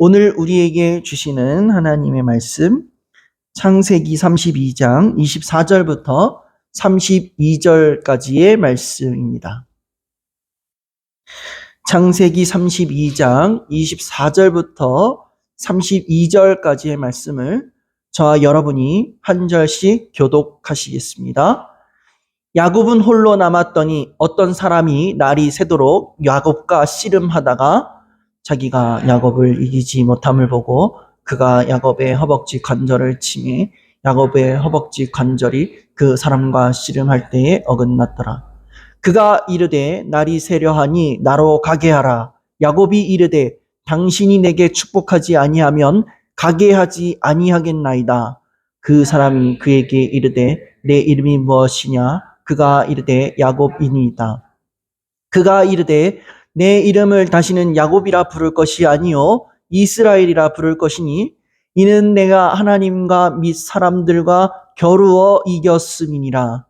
오늘 우리에게 주시는 하나님의 말씀, 창세기 32장 24절부터 32절까지의 말씀입니다. 창세기 32장 24절부터 32절까지의 말씀을 저와 여러분이 한 절씩 교독하시겠습니다. 야곱은 홀로 남았더니 어떤 사람이 날이 새도록 야곱과 씨름하다가 자기가 야곱을 이기지 못함을 보고 그가 야곱의 허벅지 관절을 치매 야곱의 허벅지 관절이 그 사람과 씨름할 때에 어긋났더라. 그가 이르되 날이 새려하니 나로 가게 하라. 야곱이 이르되 당신이 내게 축복하지 아니하면 가게 하지 아니하겠나이다. 그 사람이 그에게 이르되 내 이름이 무엇이냐? 그가 이르되 야곱이니이다. 그가 이르되 내 이름을 다시는 야곱이라 부를 것이 아니요 이스라엘이라 부를 것이니 이는 내가 하나님과 및 사람들과 겨루어 이겼음이니라.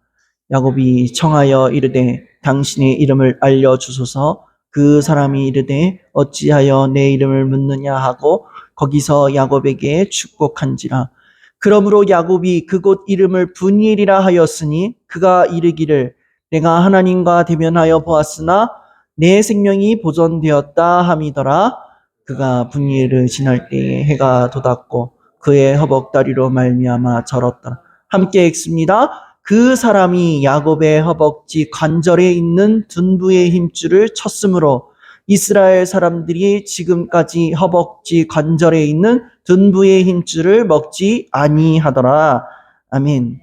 야곱이 청하여 이르되 당신의 이름을 알려주소서. 그 사람이 이르되 어찌하여 내 이름을 묻느냐 하고 거기서 야곱에게 축복한지라. 그러므로 야곱이 그곳 이름을 분이엘이라 하였으니 그가 이르기를 내가 하나님과 대면하여 보았으나 내 생명이 보존되었다 함이더라. 그가 분이엘을 지날 때에 해가 돋았고 그의 허벅다리로 말미암아 절었더라. 함께 읽습니다. 그 사람이 야곱의 허벅지 관절에 있는 둔부의 힘줄을 쳤으므로 이스라엘 사람들이 지금까지 허벅지 관절에 있는 둔부의 힘줄을 먹지 아니하더라. 아멘.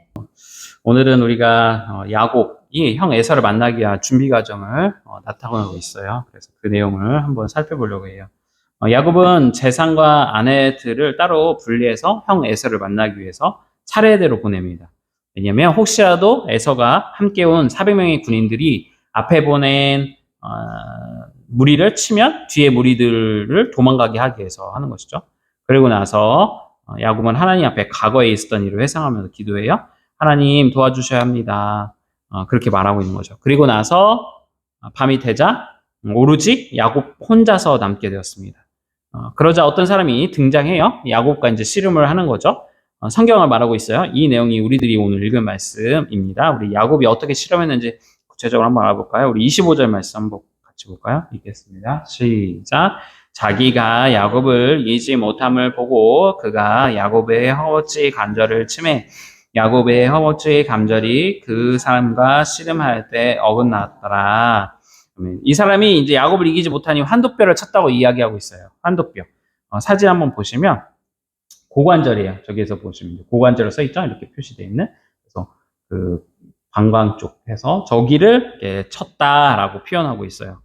오늘은 우리가 야곱이 형 에서를 만나기 위한 준비 과정을 나타내고 있어요. 그래서 그 내용을 한번 살펴보려고 해요. 야곱은 재산과 아내들을 따로 분리해서 형 에서를 만나기 위해서 차례대로 보냅니다. 왜냐하면 혹시라도 에서가 함께 온 400명의 군인들이 앞에 보낸 무리를 치면 뒤에 무리들을 도망가게 하기 위해서 하는 것이죠. 그리고 나서 야곱은 하나님 앞에 과거에 있었던 일을 회상하면서 기도해요. 하나님 도와주셔야 합니다. 그렇게 말하고 있는 거죠. 그리고 나서 밤이 되자 오로지 야곱 혼자서 남게 되었습니다. 그러자 어떤 사람이 등장해요. 야곱과 이제 씨름을 하는 거죠. 성경을 말하고 있어요. 이 내용이 우리들이 오늘 읽은 말씀입니다. 우리 야곱이 어떻게 씨름했는지 구체적으로 한번 알아볼까요? 우리 25절 말씀 한번 같이 볼까요? 읽겠습니다. 시작. 자기가 야곱을 이기지 못함을 보고 그가 야곱의 허벅지 관절을 치매 야곱의 허벅지 관절이 그 사람과 씨름할 때 어긋났더라. 이 사람이 이제 야곱을 이기지 못하니 환도뼈를 쳤다고 이야기하고 있어요. 환도뼈. 사진 한번 보시면 고관절이에요. 저기에서 보시면 고관절로 써 있죠. 이렇게 표시되어 있는. 그래서 그 방광 쪽에서 저기를 이렇게 쳤다라고 표현하고 있어요.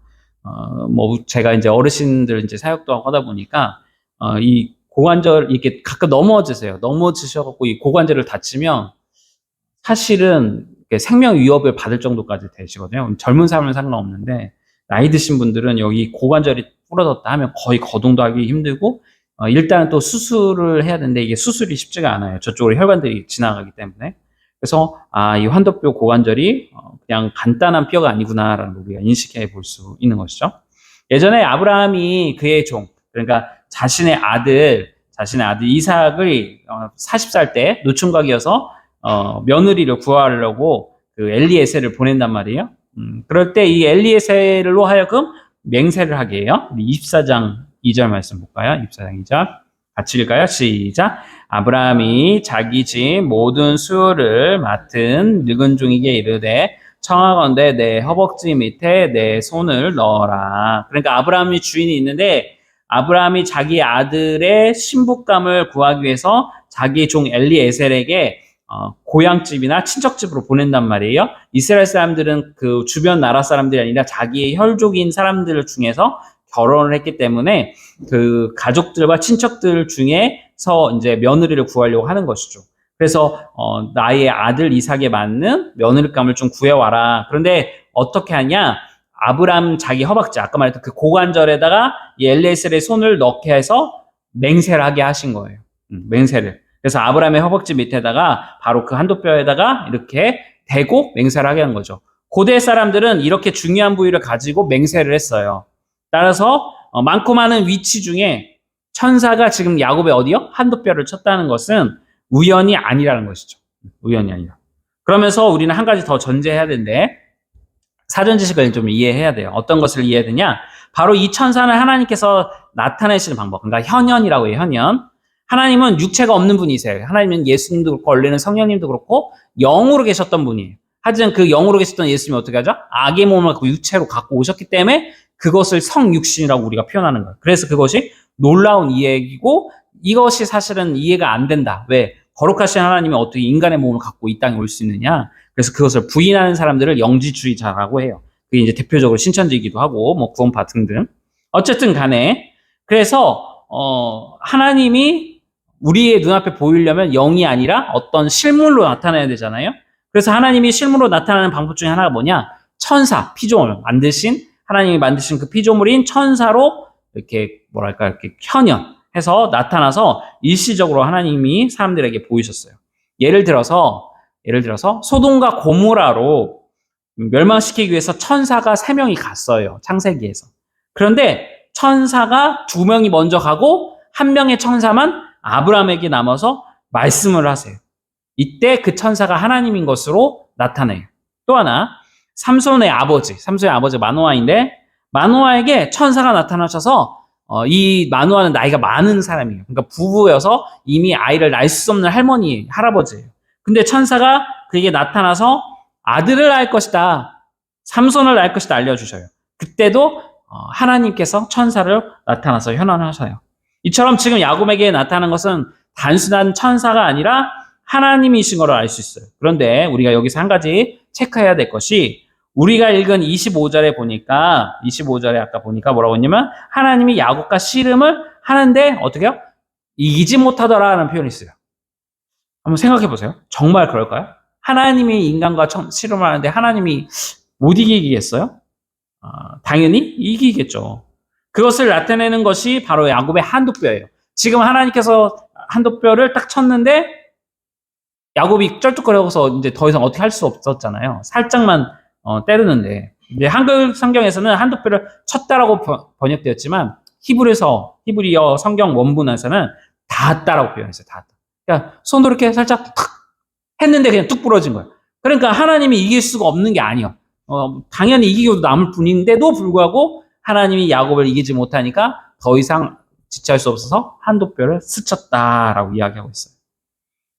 뭐 제가 이제 어르신들 이제 사역도 하다 보니까 이 고관절 이렇게 가끔 넘어지세요. 넘어지셔갖고 이 고관절을 다치면 사실은 생명 위협을 받을 정도까지 되시거든요. 젊은 사람은 상관없는데 나이 드신 분들은 여기 고관절이 부러졌다 하면 거의 거동도 하기 힘들고 일단은 또 수술을 해야 되는데 이게 수술이 쉽지가 않아요. 저쪽으로 혈관들이 지나가기 때문에. 그래서 이 환도뼈 고관절이 그냥 간단한 뼈가 아니구나라는 걸 우리가 인식해 볼 수 있는 것이죠. 예전에 아브라함이 그의 종, 그러니까 자신의 아들 이삭을 40살 때 노총각이어서 며느리를 구하려고 그 엘리에셀을 보낸단 말이에요. 그럴 때 이 엘리에셀로 하여금 맹세를 하게 해요. 우리 24장 2절 말씀 볼까요? 24장 2절 같이 읽을까요? 시작. 아브라함이 자기 집 모든 수요를 맡은 늙은 종에게 이르되 청하건대 내 허벅지 밑에 내 손을 넣어라. 그러니까 아브라함이 주인이 있는데 아브라함이 자기 아들의 신부감을 구하기 위해서 자기 종 엘리에셀에게 고향집이나 친척집으로 보낸단 말이에요. 이스라엘 사람들은 그 주변 나라 사람들이 아니라 자기의 혈족인 사람들 중에서 결혼을 했기 때문에 그 가족들과 친척들 중에서 이제 며느리를 구하려고 하는 것이죠. 그래서 나의 아들 이삭에 맞는 며느리감을 좀 구해와라. 그런데 어떻게 하냐? 아브라함 자기 허벅지, 아까 말했던 그 고관절에다가 이 엘리에셀의 손을 넣게 해서 맹세를 하게 하신 거예요. 맹세를. 그래서 아브라함의 허벅지 밑에다가 바로 그 한도뼈에다가 이렇게 대고 맹세를 하게 한 거죠. 고대 사람들은 이렇게 중요한 부위를 가지고 맹세를 했어요. 따라서 많고 많은 위치 중에 천사가 지금 야곱의 어디요? 한두 뼈를 쳤다는 것은 우연이 아니라는 것이죠. 우연이 아니라. 그러면서 우리는 한 가지 더 전제해야 되는데 사전 지식을 좀 이해해야 돼요. 어떤 것을 이해해야 되냐? 바로 이 천사는 하나님께서 나타내시는 방법. 그러니까 현현이라고 해요. 현현. 하나님은 육체가 없는 분이세요. 하나님은 예수님도 그렇고 원래는 성령님도 그렇고 영으로 계셨던 분이에요. 하지만 그 영으로 계셨던 예수님이 어떻게 하죠? 악의 몸을 육체로 갖고 오셨기 때문에 그것을 성육신이라고 우리가 표현하는 거예요. 그래서 그것이 놀라운 이야기고 이것이 사실은 이해가 안 된다. 왜? 거룩하신 하나님이 어떻게 인간의 몸을 갖고 이 땅에 올 수 있느냐? 그래서 그것을 부인하는 사람들을 영지주의자라고 해요. 그게 이제 대표적으로 신천지이기도 하고, 뭐 구원파 등등. 어쨌든 간에, 그래서, 하나님이 우리의 눈앞에 보이려면 영이 아니라 어떤 실물로 나타나야 되잖아요. 그래서 하나님이 실물로 나타나는 방법 중에 하나가 뭐냐? 천사, 피조물, 하나님이 만드신 그 피조물인 천사로 이렇게, 이렇게 현현해서 나타나서 일시적으로 하나님이 사람들에게 보이셨어요. 예를 들어서 소돔과 고모라로 멸망시키기 위해서 천사가 3명이 갔어요. 창세기에서. 그런데 천사가 2명이 먼저 가고 1명의 천사만 아브라함에게 남아서 말씀을 하세요. 이때 그 천사가 하나님인 것으로 나타내요. 또 하나, 삼손의 아버지 마노아인데 마노아에게 천사가 나타나셔서 이 마노아는 나이가 많은 사람이에요. 그러니까 부부여서 이미 아이를 낳을 수 없는 할아버지예요. 근데 천사가 그에게 나타나서 아들을 낳을 것이다. 삼손을 낳을 것이다 알려주셔요. 그때도 하나님께서 천사를 나타나서 현현하셔요. 이처럼 지금 야곱에게 나타나는 것은 단순한 천사가 아니라 하나님이신 걸 알 수 있어요. 그런데 우리가 여기서 한 가지 체크해야 될 것이 우리가 읽은 25절에 보니까 25절에 아까 보니까 뭐라고 했냐면 하나님이 야곱과 씨름을 하는데 어떻게 해요? 이기지 못하더라라는 표현이 있어요. 한번 생각해 보세요. 정말 그럴까요? 하나님이 인간과 씨름을 하는데 하나님이 못 이기겠어요? 당연히 이기겠죠. 그것을 나타내는 것이 바로 야곱의 한두 뼈예요. 지금 하나님께서 한두 뼈를 딱 쳤는데 야곱이 쩔뚝거려서 이제 더 이상 어떻게 할 수 없었잖아요. 살짝만 때리는데 이제 한글 성경에서는 한두 뼈를 쳤다라고 번역되었지만 히브리어 성경 원문에서는 닿았다라고 표현했어요. 닿았다. 그러니까 손으로 이렇게 살짝 탁 했는데 그냥 뚝 부러진 거예요. 그러니까 하나님이 이길 수가 없는 게 아니에요. 당연히 이기고도 남을 뿐인데도 불구하고 하나님이 야곱을 이기지 못하니까 더 이상 지체할 수 없어서 한두 뼈를 스쳤다라고 이야기하고 있어요.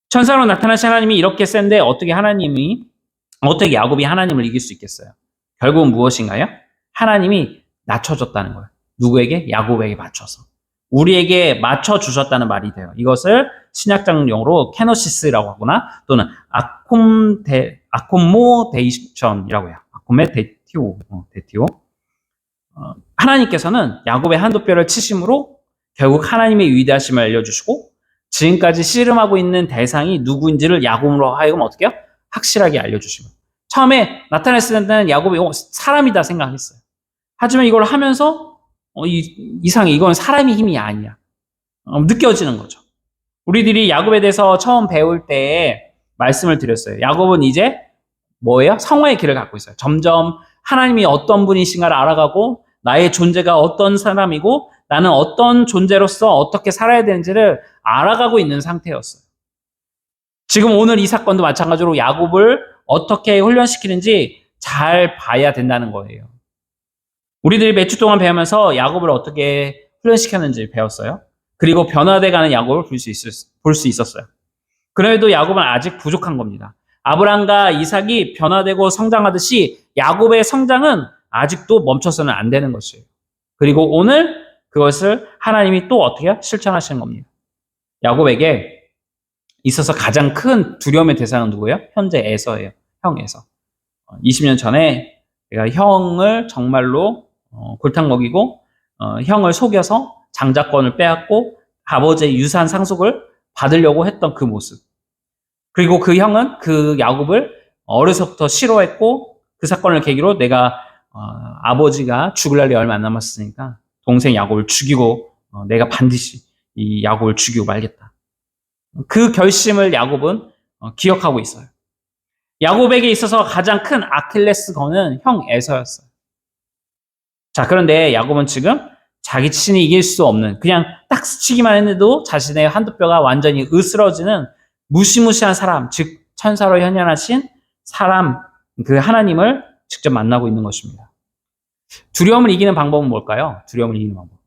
천사로 나타나신 하나님이 이렇게 센데 어떻게 야곱이 하나님을 이길 수 있겠어요? 결국은 무엇인가요? 하나님이 낮춰줬다는 거예요. 누구에게? 야곱에게 맞춰서. 우리에게 맞춰주셨다는 말이 돼요. 이것을 신약적 용어로 케노시스라고 하거나 또는 아콤모데이션이라고 해요. 아콤메데티오. 하나님께서는 야곱의 한두 뼈를 치심으로 결국 하나님의 위대하심을 알려주시고 지금까지 씨름하고 있는 대상이 누구인지를 야곱으로 하여금 어떻게 해요? 확실하게 알려주시고 처음에 나타났을 때는 야곱이 사람이다 생각했어요. 하지만 이걸 하면서 이상해. 이건 사람의 힘이 아니야. 느껴지는 거죠. 우리들이 야곱에 대해서 처음 배울 때 말씀을 드렸어요. 야곱은 이제 뭐예요? 성화의 길을 갖고 있어요. 점점 하나님이 어떤 분이신가를 알아가고 나의 존재가 어떤 사람이고 나는 어떤 존재로서 어떻게 살아야 되는지를 알아가고 있는 상태였어요. 지금 오늘 이 사건도 마찬가지로 야곱을 어떻게 훈련시키는지 잘 봐야 된다는 거예요. 우리들이 몇 주 동안 배우면서 야곱을 어떻게 훈련시켰는지 배웠어요. 그리고 변화돼가는 야곱을 볼 수 있었어요. 그래도 야곱은 아직 부족한 겁니다. 아브람과 이삭이 변화되고 성장하듯이 야곱의 성장은 아직도 멈춰서는 안 되는 것이에요. 그리고 오늘 그것을 하나님이 또 어떻게 실천하시는 겁니다. 야곱에게 있어서 가장 큰 두려움의 대상은 누구예요? 현재 에서예요. 형 에서. 20년 전에 내가 형을 정말로 골탕 먹이고 형을 속여서 장자권을 빼앗고 아버지의 유산 상속을 받으려고 했던 그 모습. 그리고 그 형은 그 야곱을 어려서부터 싫어했고 그 사건을 계기로 내가 아버지가 죽을 날이 얼마 안 남았으니까 동생 야곱을 죽이고 내가 반드시 이 야곱을 죽이고 말겠다. 그 결심을 야곱은 기억하고 있어요. 야곱에게 있어서 가장 큰 아킬레스건은 형 에서였어요. 자, 그런데 야곱은 지금 자기 친히 이길 수 없는, 그냥 딱 스치기만 했는데도 자신의 한두 뼈가 완전히 으스러지는 무시무시한 사람, 즉 천사로 현현하신 사람, 그 하나님을 직접 만나고 있는 것입니다. 두려움을 이기는 방법은 뭘까요? 두려움을 이기는 방법.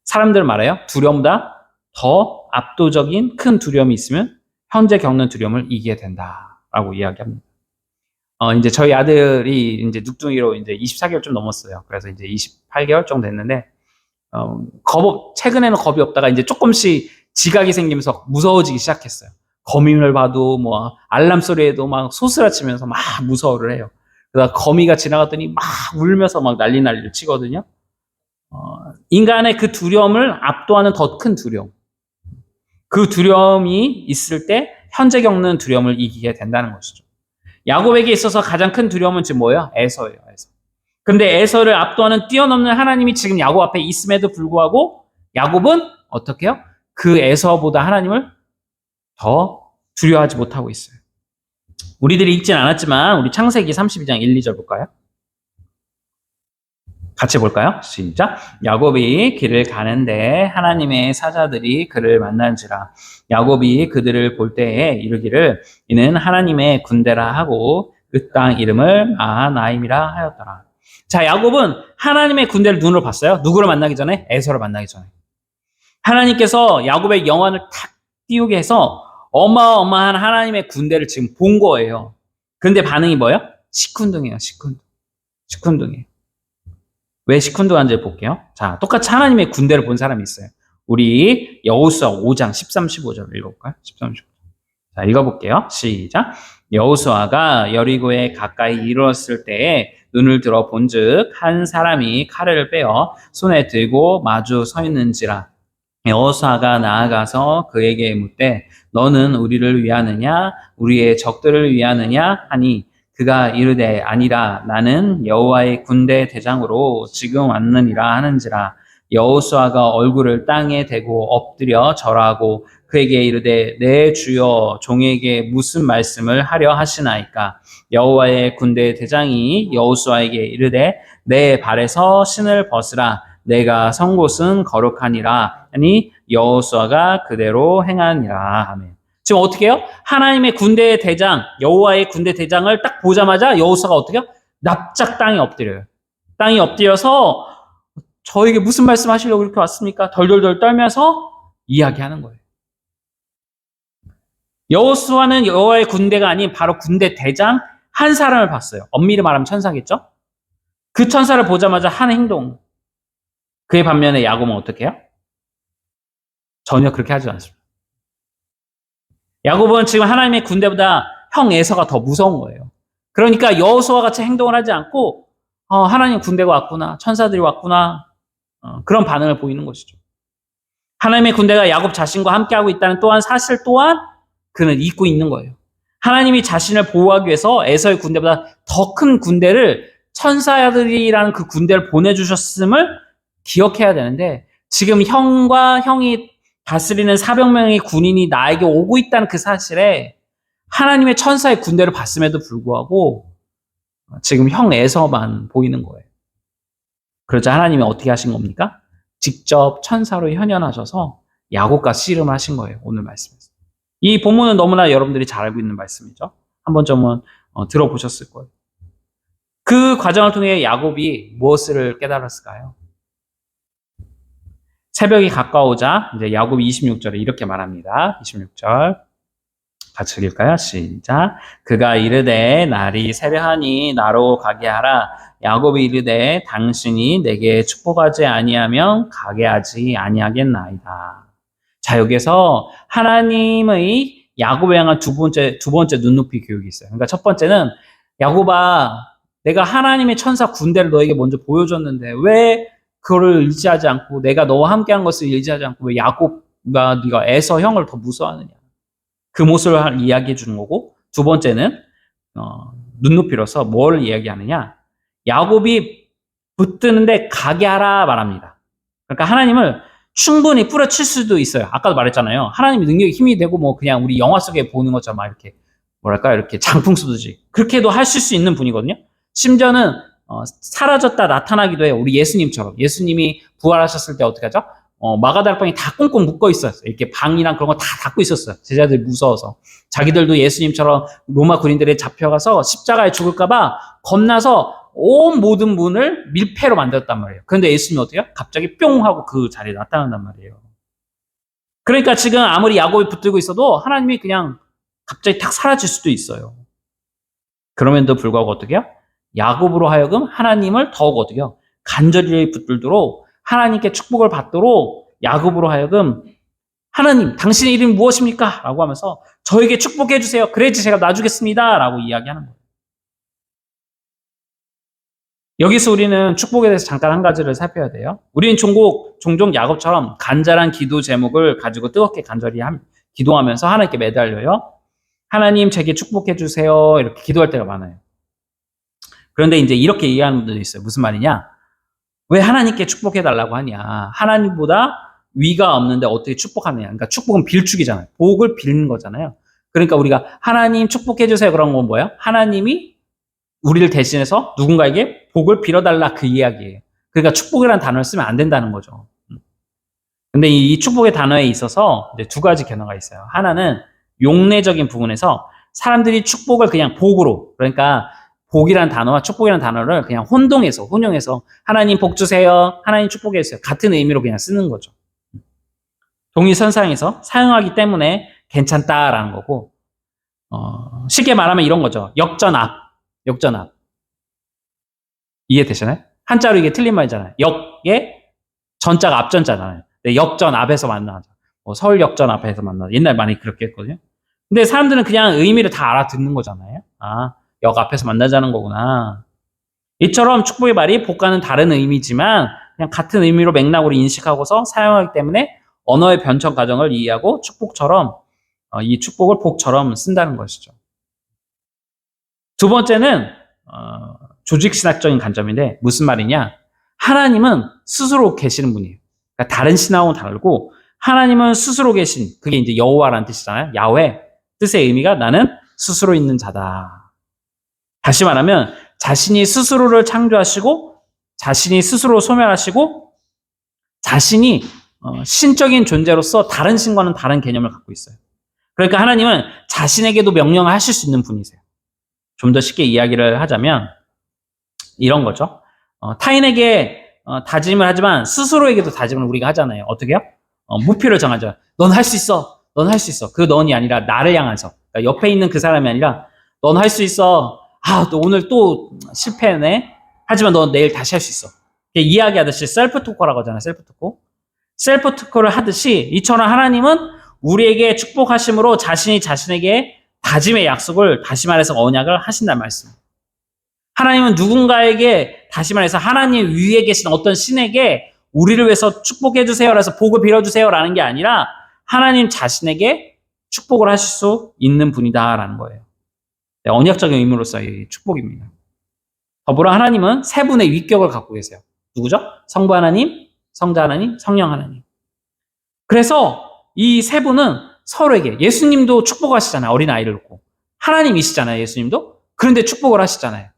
사람들 말해요. 두려움보다 더 압도적인 큰 두려움이 있으면 현재 겪는 두려움을 이기게 된다라고 이야기합니다. 이제 저희 아들이 이제 늑둥이로 이제 24개월 좀 넘었어요. 그래서 이제 28개월 정도 됐는데, 최근에는 겁이 없다가 이제 조금씩 지각이 생기면서 무서워지기 시작했어요. 거미를 봐도 뭐 알람 소리에도 막 소스라치면서 막 무서워를 해요. 그러다 거미가 지나갔더니 막 울면서 막 난리를 치거든요. 인간의 그 두려움을 압도하는 더 큰 두려움. 그 두려움이 있을 때 현재 겪는 두려움을 이기게 된다는 것이죠. 야곱에게 있어서 가장 큰 두려움은 지금 뭐예요? 에서예요. 에서. 근데 에서를 압도하는 뛰어넘는 하나님이 지금 야곱 앞에 있음에도 불구하고 야곱은 어떻게 해요? 그 에서보다 하나님을 더 두려워하지 못하고 있어요. 우리들이 읽진 않았지만 우리 창세기 32장 1, 2절 볼까요? 같이 볼까요? 시작. 야곱이 길을 가는데 하나님의 사자들이 그를 만난지라. 야곱이 그들을 볼 때에 이르기를 이는 하나님의 군대라 하고 그 땅 이름을 마하나임이라 하였더라. 자, 야곱은 하나님의 군대를 눈으로 봤어요. 누구를 만나기 전에? 에서를 만나기 전에. 하나님께서 야곱의 영혼을 탁 띄우게 해서 어마어마한 하나님의 군대를 지금 본 거예요. 그런데 반응이 뭐예요? 시큰둥해요. 시큰둥해요. 왜 시큰둥한지 볼게요. 자, 똑같이 하나님의 군대를 본 사람이 있어요. 우리 여호수아 5장 13, 15절 읽어볼까요? 13, 15절. 자, 읽어볼게요. 시작. 여호수아가 여리고에 가까이 이르렀을 때에 눈을 들어 본즉 한 사람이 칼을 빼어 손에 들고 마주 서 있는지라. 여호수아가 나아가서 그에게 묻되 너는 우리를 위하느냐 우리의 적들을 위하느냐 하니 그가 이르되 아니라 나는 여호와의 군대 대장으로 지금 왔느니라 하는지라. 여호수아가 얼굴을 땅에 대고 엎드려 절하고 그에게 이르되 내 주여 종에게 무슨 말씀을 하려 하시나이까. 여호와의 군대 대장이 여호수아에게 이르되 내 발에서 신을 벗으라. 내가 선 곳은 거룩하니라 하니 여호수아가 그대로 행하니라. 아멘. 지금 어떻게 해요? 하나님의 군대 대장, 여호와의 군대 대장을 딱 보자마자 여호수아가 어떻게 해요? 납작 땅에 엎드려요. 땅에 엎드려서 저에게 무슨 말씀 하시려고 이렇게 왔습니까? 덜덜덜 떨면서 이야기하는 거예요. 여호수아는 여호와의 군대가 아닌 바로 군대 대장 한 사람을 봤어요. 엄밀히 말하면 천사겠죠? 그 천사를 보자마자 한 행동. 그의 반면에 야곱은 어떻게 해요? 전혀 그렇게 하지 않습니다. 야곱은 지금 하나님의 군대보다 형 에서가 더 무서운 거예요. 그러니까 여호수아와 같이 행동을 하지 않고 하나님 군대가 왔구나, 천사들이 왔구나, 그런 반응을 보이는 것이죠. 하나님의 군대가 야곱 자신과 함께하고 있다는 또한 사실 또한 그는 잊고 있는 거예요. 하나님이 자신을 보호하기 위해서 에서의 군대보다 더 큰 군대를 천사들이라는 그 군대를 보내주셨음을 기억해야 되는데 지금 형과 형이 다스리는 400명의 군인이 나에게 오고 있다는 그 사실에 하나님의 천사의 군대를 봤음에도 불구하고 지금 형 에서만 보이는 거예요. 그러자 하나님이 어떻게 하신 겁니까? 직접 천사로 현현하셔서 야곱과 씨름을 하신 거예요. 오늘 말씀에서. 이 본문은 너무나 여러분들이 잘 알고 있는 말씀이죠. 한 번쯤은 들어보셨을 거예요. 그 과정을 통해 야곱이 무엇을 깨달았을까요? 새벽이 가까우자 이제 야곱이 26절에 이렇게 말합니다. 26절 같이 읽을까요? 시작. 그가 이르되 날이 새려하니 나로 가게 하라. 야곱이 이르되 당신이 내게 축복하지 아니하면 가게 하지 아니하겠나이다. 자, 여기서 하나님의 야곱에 향한 두 번째 눈높이 교육이 있어요. 그러니까 첫 번째는 야곱아, 내가 하나님의 천사 군대를 너에게 먼저 보여줬는데 왜 그거를 의지하지 않고 내가 너와 함께한 것을 의지하지 않고 왜 야곱과 네가 에서 형을 더 무서워하느냐. 그 모습을 이야기해 주는 거고, 두 번째는 눈높이로서 뭘 이야기하느냐. 야곱이 붙드는데 가게 하라 말합니다. 그러니까 하나님을 충분히 뿌려칠 수도 있어요. 아까도 말했잖아요. 하나님이 능력이 힘이 되고 뭐 그냥 우리 영화 속에 보는 것처럼 이렇게 뭐랄까 이렇게 장풍 쏘듯이 그렇게도 하실 수 있는 분이거든요. 심지어는 사라졌다 나타나기도 해요. 우리 예수님처럼. 예수님이 부활하셨을 때 어떻게 하죠? 마가다락방이 다 꽁꽁 묶어 있었어요. 이렇게 방이랑 그런 거 다 닫고 있었어요. 제자들이 무서워서. 자기들도 예수님처럼 로마 군인들에 잡혀가서 십자가에 죽을까봐 겁나서 온 모든 문을 밀폐로 만들었단 말이에요. 그런데 예수님이 어떻게 해요? 갑자기 뿅 하고 그 자리에 나타난단 말이에요. 그러니까 지금 아무리 야곱이 붙들고 있어도 하나님이 그냥 갑자기 탁 사라질 수도 있어요. 그럼에도 불구하고 어떻게 해요? 야곱으로 하여금 하나님을 더욱 어떻게 해요? 간절히 붙들도록 하나님께 축복을 받도록 야곱으로 하여금 하나님, 당신의 이름이 무엇입니까? 라고 하면서 저에게 축복해 주세요. 그래야지 제가 놔주겠습니다. 라고 이야기하는 거예요. 여기서 우리는 축복에 대해서 잠깐 한 가지를 살펴야 돼요. 우리는 종종 야곱처럼 간절한 기도 제목을 가지고 뜨겁게 간절히 기도하면서 하나님께 매달려요. 하나님 제게 축복해 주세요. 이렇게 기도할 때가 많아요. 그런데 이제 이렇게 이해하는 분들도 있어요. 무슨 말이냐? 왜 하나님께 축복해 달라고 하냐? 하나님보다 위가 없는데 어떻게 축복하느냐? 그러니까 축복은 빌축이잖아요. 복을 빌는 거잖아요. 그러니까 우리가 하나님 축복해 주세요. 그런 건 뭐예요? 하나님이 우리를 대신해서 누군가에게 복을 빌어달라 그 이야기예요. 그러니까 축복이라는 단어를 쓰면 안 된다는 거죠. 근데 이 축복의 단어에 있어서 이제 두 가지 견해가 있어요. 하나는 용례적인 부분에서 사람들이 축복을 그냥 복으로, 그러니까 복이라는 단어와 축복이라는 단어를 그냥 혼용해서 하나님 복 주세요, 하나님 축복해 주세요 같은 의미로 그냥 쓰는 거죠. 동의선상에서 사용하기 때문에 괜찮다라는 거고, 쉽게 말하면 이런 거죠. 역전압. 이해되시나요? 한자로 이게 틀린 말이잖아요. 역의 전자가 앞전자잖아요. 역전 앞에서 만나죠. 서울 역전 앞에서 만나. 옛날 많이 그렇게 했거든요. 근데 사람들은 그냥 의미를 다 알아듣는 거잖아요. 아, 역 앞에서 만나자는 거구나. 이처럼 축복의 말이 복과는 다른 의미지만 그냥 같은 의미로 맥락으로 인식하고서 사용하기 때문에 언어의 변천 과정을 이해하고 축복처럼 이 축복을 복처럼 쓴다는 것이죠. 두 번째는 조직신학적인 관점인데 무슨 말이냐? 하나님은 스스로 계시는 분이에요. 그러니까 다른 신하고는 다르고 하나님은 스스로 계신, 그게 이제 여호와라는 뜻이잖아요. 야훼 뜻의 의미가 나는 스스로 있는 자다. 다시 말하면 자신이 스스로를 창조하시고 자신이 스스로 소멸하시고 자신이 신적인 존재로서 다른 신과는 다른 개념을 갖고 있어요. 그러니까 하나님은 자신에게도 명령을 하실 수 있는 분이세요. 좀 더 쉽게 이야기를 하자면 이런 거죠. 타인에게 다짐을 하지만 스스로에게도 다짐을 우리가 하잖아요. 어떻게 해요? 목표를 정하죠. 넌 할 수 있어. 넌 할 수 있어. 그 넌이 아니라 나를 향해서. 그러니까 옆에 있는 그 사람이 아니라 넌 할 수 있어. 아, 너 오늘 또 실패했네. 하지만 넌 내일 다시 할 수 있어. 이야기하듯이 셀프 토커라고 하잖아요. 셀프 토커. 셀프 토커를 하듯이 이처럼 하나님은 우리에게 축복하심으로 자신이 자신에게 다짐의 약속을, 다시 말해서 언약을 하신다는 말씀. 하나님은 누군가에게, 다시 말해서 하나님 위에 계신 어떤 신에게 우리를 위해서 축복해 주세요. 그래서 복을 빌어주세요. 라는 게 아니라 하나님 자신에게 축복을 하실 수 있는 분이다라는 거예요. 네, 언약적인 의미로서의 축복입니다. 더불어 하나님은 세 분의 위격을 갖고 계세요. 누구죠? 성부 하나님, 성자 하나님, 성령 하나님. 그래서 이 세 분은 서로에게, 예수님도 축복하시잖아요. 어린아이를 놓고. 하나님이시잖아요. 예수님도. 그런데 축복을 하시잖아요.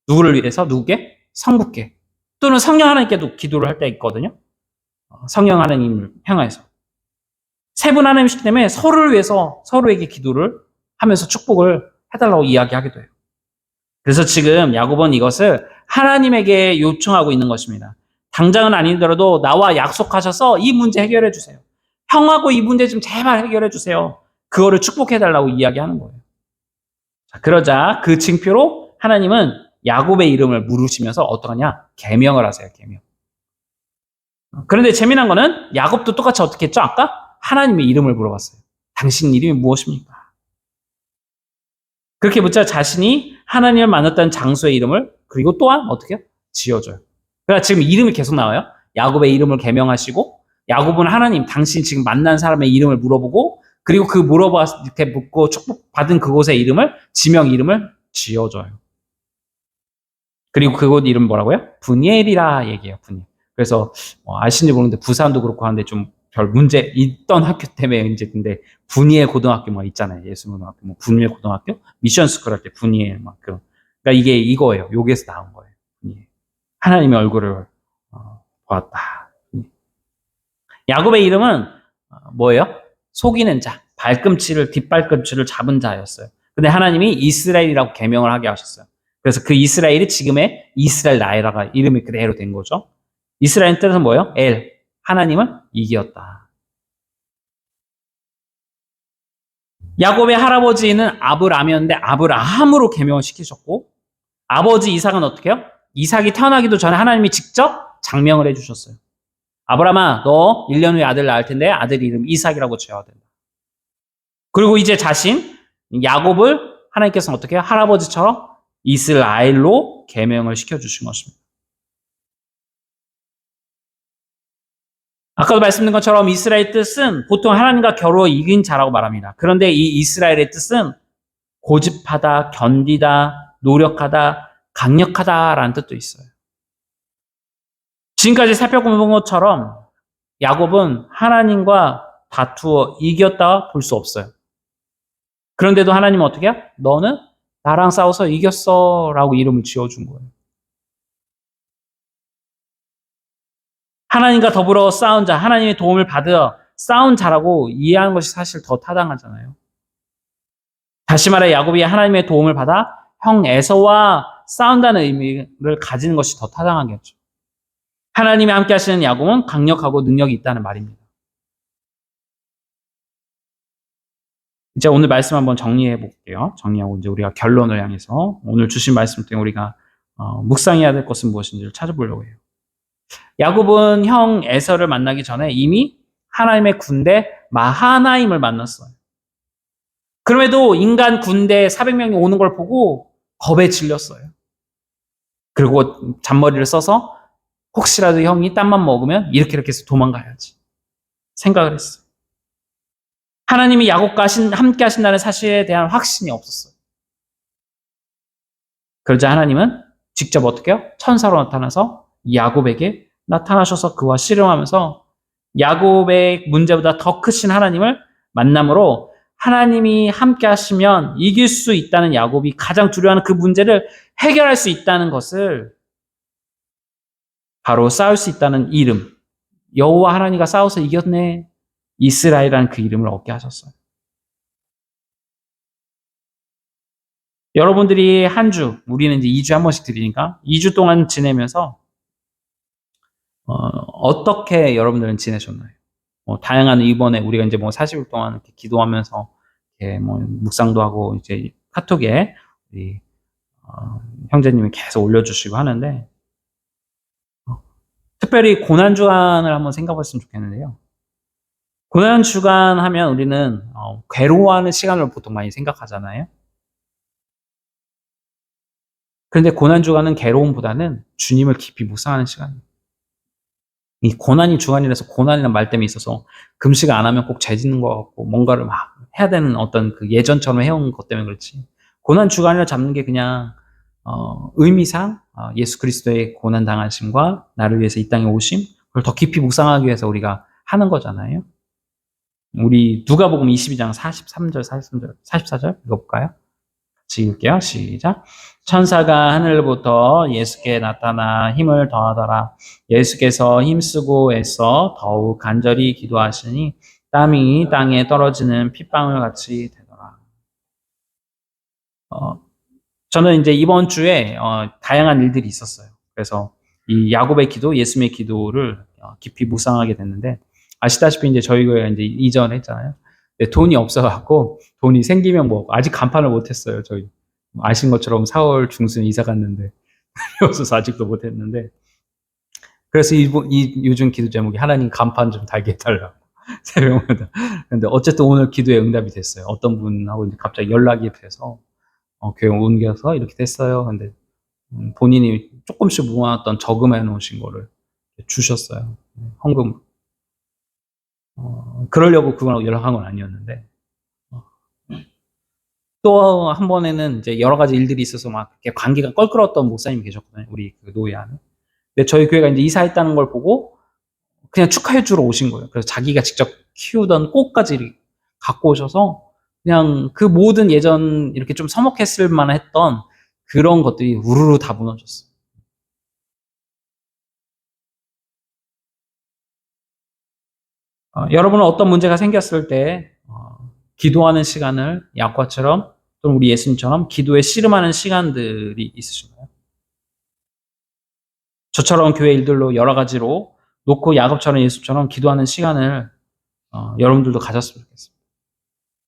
누구를 위해서? 누구께? 성부께. 또는 성령 하나님께도 기도를 할 때 있거든요. 성령 하나님을 향해서. 세 분 하나님이시기 때문에 서로를 위해서 서로에게 기도를 하면서 축복을 해달라고 이야기하기도 해요. 그래서 지금 야곱은 이것을 하나님에게 요청하고 있는 것입니다. 당장은 아니더라도 나와 약속하셔서 이 문제 해결해 주세요. 형하고 이 문제 좀 제발 해결해 주세요. 그거를 축복해달라고 이야기하는 거예요. 자, 그러자 그 징표로 하나님은 야곱의 이름을 물으시면서 어떠하냐? 계명을 하세요. 계명. 그런데 재미난 거는 야곱도 똑같이 어떻게 했죠? 아까 하나님의 이름을 물어봤어요. 당신 이름이 무엇입니까? 그렇게 묻자 자신이 하나님을 만났다는 장소의 이름을, 그리고 또한 어떻게 해요? 지어줘요. 그러니까 지금 이름이 계속 나와요. 야곱의 이름을 계명하시고, 야곱은 하나님, 당신 지금 만난 사람의 이름을 물어보고, 그리고 그 이렇게 묻고 축복받은 그곳의 이름을, 지명 이름을 지어줘요. 그리고 그곳 이름 뭐라고요? 분이엘이라 얘기해요. 분이엘. 그래서 아시는지 모르는데 부산도 그렇고 하는데 좀 별 문제 있던 학교 때문에 이제, 근데 분이엘 고등학교 뭐 있잖아요. 예수고등학교, 뭐 분이엘 고등학교, 미션스쿨 할 때 분이엘 막 그런. 그러니까 이게 이거예요. 여기에서 나온 거예요. 분이엘. 하나님의 얼굴을 보았다. 야곱의 이름은 뭐예요? 속이는 자, 뒷발꿈치를 잡은 자였어요. 근데 하나님이 이스라엘이라고 계명을 하게 하셨어요. 그래서 그 이스라엘이 지금의 이스라엘 나라가 이름이 그대로 된 거죠. 이스라엘 뜻은 뭐예요? 하나님을 이겼다. 야곱의 할아버지는 아브라함이었는데 아브라함으로 계명을 시키셨고, 아버지 이삭은 어떻게 해요? 이삭이 태어나기도 전에 하나님이 직접 장명을 해주셨어요. 아브라함아, 너 1년 후에 아들 낳을 텐데 아들 이름 이삭이라고 지어야 된다. 그리고 이제 자신 야곱을 하나님께서는 어떻게 해요? 할아버지처럼 이스라엘로 계명을 시켜주신 것입니다. 아까도 말씀드린 것처럼 이스라엘 뜻은 보통 하나님과 겨루어 이긴 자라고 말합니다. 그런데 이 이스라엘의 뜻은 고집하다, 견디다, 노력하다, 강력하다라는 뜻도 있어요. 지금까지 살펴본 것처럼 야곱은 하나님과 다투어 이겼다 볼 수 없어요. 그런데도 하나님은 어떻게 해요? 너는 나랑 싸워서 이겼어 라고 이름을 지어준 거예요. 하나님과 더불어 싸운 자, 하나님의 도움을 받아 싸운 자라고 이해하는 것이 사실 더 타당하잖아요. 다시 말해 야곱이 하나님의 도움을 받아 형 에서와 싸운다는 의미를 가지는 것이 더 타당하겠죠. 하나님이 함께 하시는 야곱은 강력하고 능력이 있다는 말입니다. 이제 오늘 말씀 한번 정리해 볼게요. 정리하고 이제 우리가 결론을 향해서 오늘 주신 말씀 때문에 우리가 묵상해야 될 것은 무엇인지를 찾아보려고 해요. 야곱은 형 에서를 만나기 전에 이미 하나님의 군대 마하나임을 만났어요. 그럼에도 인간 군대 400명이 오는 걸 보고 겁에 질렸어요. 그리고 잔머리를 써서 혹시라도 형이 땀만 먹으면 이렇게 해서 도망가야지 생각을 했어요. 하나님이 야곱과 함께 하신다는 사실에 대한 확신이 없었어요. 그러자 하나님은 직접 어떻게 해요? 천사로 나타나서 야곱에게 나타나셔서 그와 씨름하면서 야곱의 문제보다 더 크신 하나님을 만남으로 하나님이 함께 하시면 이길 수 있다는 야곱이 가장 두려워하는 그 문제를 해결할 수 있다는 것을 바로 싸울 수 있다는 이름, 여호와 하나님과 싸워서 이겼네, 이스라엘이라는 그 이름을 얻게 하셨어요. 여러분들이 한 주, 우리는 이제 2주에 한 번씩 드리니까 2주 동안 지내면서 어떻게 여러분들은 지내셨나요? 다양한 이번에 우리가 이제 40일 동안 이렇게 기도하면서 이렇게 묵상도 하고 이제 카톡에 우리 형제님이 계속 올려주시고 하는데 특별히 고난 주간을 한번 생각했으면 좋겠는데요. 고난 주간 하면 우리는 괴로워하는 시간을 보통 많이 생각하잖아요. 그런데 고난 주간은 괴로움보다는 주님을 깊이 묵상하는 시간입니다. 이 고난이 주간이라서 고난이라는 말 때문에 있어서 금식 안 하면 꼭 죄짓는 것 같고 뭔가를 막 해야 되는 어떤 그 예전처럼 해온 것 때문에 그렇지. 고난 주간을 잡는 게 그냥 의미상 예수 그리스도의 고난 당하심과 나를 위해서 이 땅에 오심, 그걸 더 깊이 묵상하기 위해서 우리가 하는 거잖아요. 우리 누가복음 22장 43절, 44절 읽어볼까요? 같이 읽을게요. 시작. 천사가 하늘로부터 예수께 나타나 힘을 더하더라. 예수께서 힘쓰고 애써 더욱 간절히 기도하시니 땀이 땅에 떨어지는 핏방울 같이 되더라. 저는 이제 이번 주에 다양한 일들이 있었어요. 그래서 이 야곱의 기도, 예수님의 기도를 깊이 묵상하게 됐는데 아시다시피 이제 저희 교회 이제 이전했잖아요. 근데 돈이 없어갖고 돈이 생기면 아직 간판을 못했어요. 저희 아신 것처럼 4월 중순에 이사 갔는데 없어서 아직도 못했는데 그래서 요즘 기도 제목이 하나님 간판 좀 달게 해달라고 새벽마다. 근데 어쨌든 오늘 기도에 응답이 됐어요. 어떤 분하고 이제 갑자기 연락이 돼서 교회 옮겨서 이렇게 됐어요. 근데 본인이 조금씩 모아놨던 저금해 놓으신 거를 주셨어요. 헌금. 그러려고 그분하고 연락한 건 아니었는데 또 한 번에는 이제 여러 가지 일들이 있어서 막 이렇게 관계가 껄끄러웠던 목사님이 계셨거든요. 우리 그 노예 안에. 근데 저희 교회가 이제 이사했다는 걸 보고 그냥 축하해 주러 오신 거예요. 그래서 자기가 직접 키우던 꽃까지 갖고 오셔서 그냥 그 모든 예전 이렇게 좀 서먹했을 만했던 그런 것들이 우르르 다 무너졌어요. 여러분은 어떤 문제가 생겼을 때 기도하는 시간을 야곱처럼 또는 우리 예수님처럼 기도에 씨름하는 시간들이 있으신가요? 저처럼 교회 일들로 여러 가지로 놓고 야곱처럼 예수처럼 기도하는 시간을 여러분들도 가졌으면 좋겠습니다.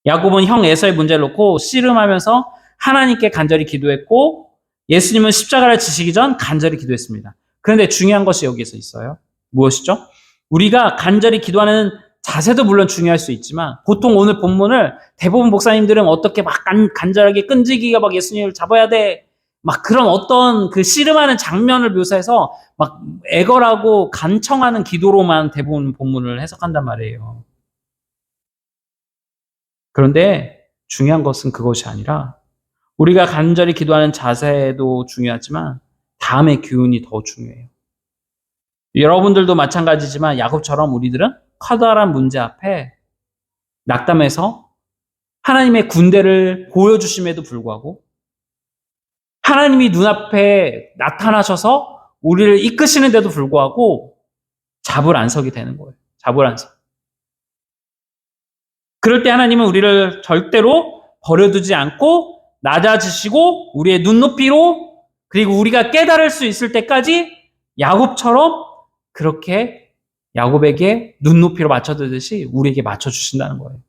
야곱은 형 에서의 문제를 놓고 씨름하면서 하나님께 간절히 기도했고 예수님은 십자가를 지시기 전 간절히 기도했습니다. 그런데 중요한 것이 여기에서 있어요. 무엇이죠? 우리가 간절히 기도하는 자세도 물론 중요할 수 있지만 보통 오늘 본문을 대부분 목사님들은 어떻게 막 간절하게 끈질기게 막 예수님을 잡아야 돼. 막 그런 어떤 그 씨름하는 장면을 묘사해서 막 애걸하고 간청하는 기도로만 대부분 본문을 해석한단 말이에요. 그런데 중요한 것은 그것이 아니라 우리가 간절히 기도하는 자세도 중요하지만 다음의 기운이 더 중요해요. 여러분들도 마찬가지지만 야곱처럼 우리들은 커다란 문제 앞에 낙담해서 하나님의 군대를 보여주심에도 불구하고 하나님이 눈앞에 나타나셔서 우리를 이끄시는데도 불구하고 잡을 안 서게 되는 거예요. 잡을 안 서. 그럴 때 하나님은 우리를 절대로 버려두지 않고 낮아지시고 우리의 눈높이로 그리고 우리가 깨달을 수 있을 때까지 야곱처럼 그렇게 야곱에게 눈높이로 맞춰두듯이 우리에게 맞춰주신다는 거예요.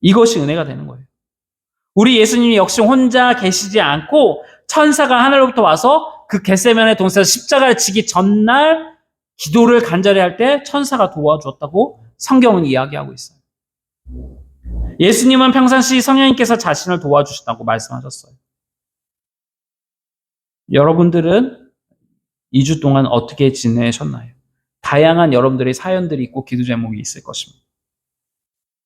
이것이 은혜가 되는 거예요. 우리 예수님이 역시 혼자 계시지 않고 천사가 하늘로부터 와서 그 겟세마네 동산에서 십자가를 지기 전날 기도를 간절히 할 때 천사가 도와주었다고 성경은 이야기하고 있어요. 예수님은 평상시 성령님께서 자신을 도와주신다고 말씀하셨어요. 여러분들은 2주 동안 어떻게 지내셨나요? 다양한 여러분들의 사연들이 있고 기도 제목이 있을 것입니다.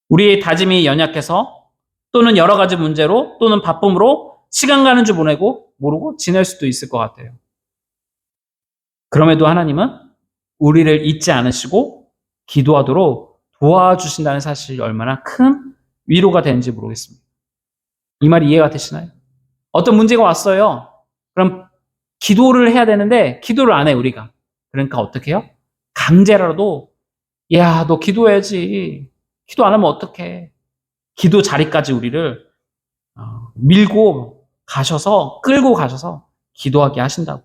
우리의 다짐이 연약해서 또는 여러 가지 문제로 또는 바쁨으로 시간 가는 줄 모르고 지낼 수도 있을 것 같아요. 그럼에도 하나님은 우리를 잊지 않으시고 기도하도록 도와주신다는 사실이 얼마나 큰 위로가 되는지 모르겠습니다. 이 말이 이해가 되시나요? 어떤 문제가 왔어요. 그럼 기도를 해야 되는데 기도를 안 해 우리가. 그러니까 어떻게 해요? 강제라도 야, 너 기도해야지. 기도 안 하면 어떡해. 기도 자리까지 우리를 밀고 가셔서 끌고 가셔서 기도하게 하신다고.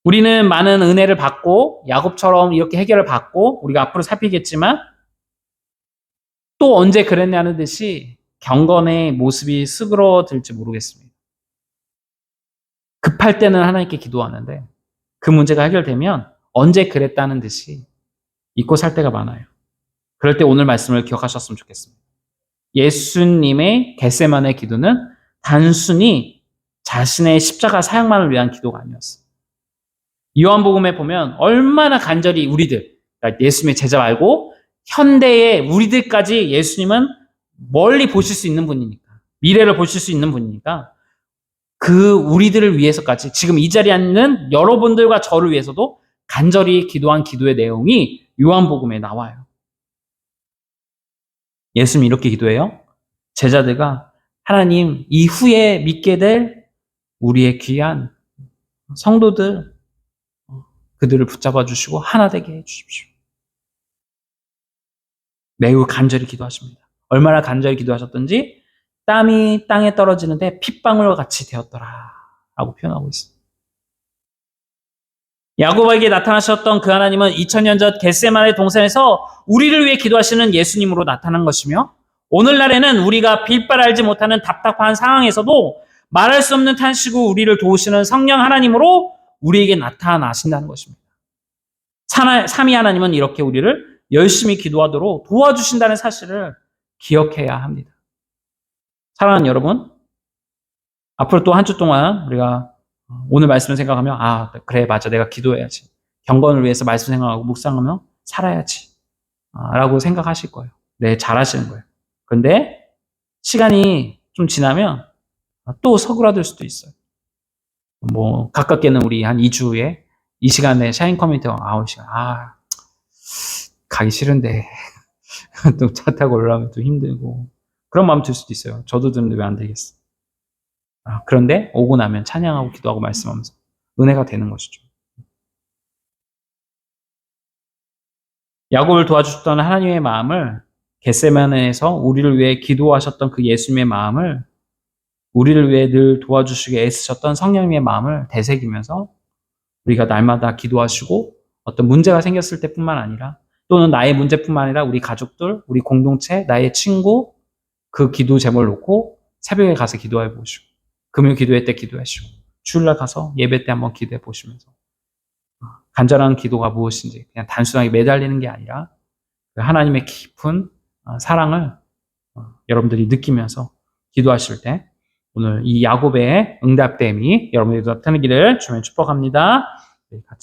우리는 많은 은혜를 받고 야곱처럼 이렇게 해결을 받고 우리가 앞으로 살피겠지만 또 언제 그랬냐는 듯이 경건의 모습이 수그러들지 모르겠습니다. 급할 때는 하나님께 기도하는데 그 문제가 해결되면 언제 그랬다는 듯이 잊고 살 때가 많아요. 그럴 때 오늘 말씀을 기억하셨으면 좋겠습니다. 예수님의 겟세마네 기도는 단순히 자신의 십자가 사역만을 위한 기도가 아니었어요. 요한복음에 보면 얼마나 간절히 우리들, 그러니까 예수님의 제자 말고 현대의 우리들까지 예수님은 멀리 보실 수 있는 분이니까, 미래를 보실 수 있는 분이니까 그 우리들을 위해서까지 지금 이 자리에 앉는 여러분들과 저를 위해서도 간절히 기도한 기도의 내용이 요한복음에 나와요. 예수님이 이렇게 기도해요. 제자들과 하나님 이후에 믿게 될 우리의 귀한 성도들 그들을 붙잡아 주시고 하나 되게 해 주십시오. 매우 간절히 기도하십니다. 얼마나 간절히 기도하셨던지 땀이 땅에 떨어지는데 핏방울과 같이 되었더라 라고 표현하고 있습니다. 야곱에게 나타나셨던 그 하나님은 2000년 전 겟세마네 동산에서 우리를 위해 기도하시는 예수님으로 나타난 것이며 오늘날에는 우리가 빌바를 알지 못하는 답답한 상황에서도 말할 수 없는 탄식으로 우리를 도우시는 성령 하나님으로 우리에게 나타나신다는 것입니다. 삼위 하나님은 이렇게 우리를 열심히 기도하도록 도와주신다는 사실을 기억해야 합니다. 사랑하는 여러분, 앞으로 또 한 주 동안 우리가 오늘 말씀을 생각하며 그래 맞아 내가 기도해야지. 경건을 위해서 말씀 생각하고 묵상하며 살아야지 라고 생각하실 거예요. 네, 잘하시는 거예요. 그런데 시간이 좀 지나면 또 서그라들 수도 있어요. 뭐 가깝게는 우리 한 2주에 이 시간에 샤인 커뮤니티가 9시간 가기 싫은데 또 차 타고 올라가면 또 힘들고 그런 마음 들 수도 있어요. 저도 드는데 왜 안 되겠어. 그런데 오고 나면 찬양하고 기도하고 말씀하면서 은혜가 되는 것이죠. 야곱을 도와주셨던 하나님의 마음을, 겟세마네에서 우리를 위해 기도하셨던 그 예수님의 마음을, 우리를 위해 늘 도와주시게 애쓰셨던 성령님의 마음을 되새기면서 우리가 날마다 기도하시고 어떤 문제가 생겼을 때뿐만 아니라, 또는 나의 문제뿐만 아니라 우리 가족들, 우리 공동체, 나의 친구, 그 기도 제목을 놓고 새벽에 가서 기도해 보시고, 금요 기도회 때 기도하시고, 주일날 가서 예배 때 한번 기도해 보시면서 간절한 기도가 무엇인지 그냥 단순하게 매달리는 게 아니라 그 하나님의 깊은 사랑을 여러분들이 느끼면서 기도하실 때 오늘 이 야곱의 응답됨이 여러분들이 나타나기를 주님 축복합니다. 같이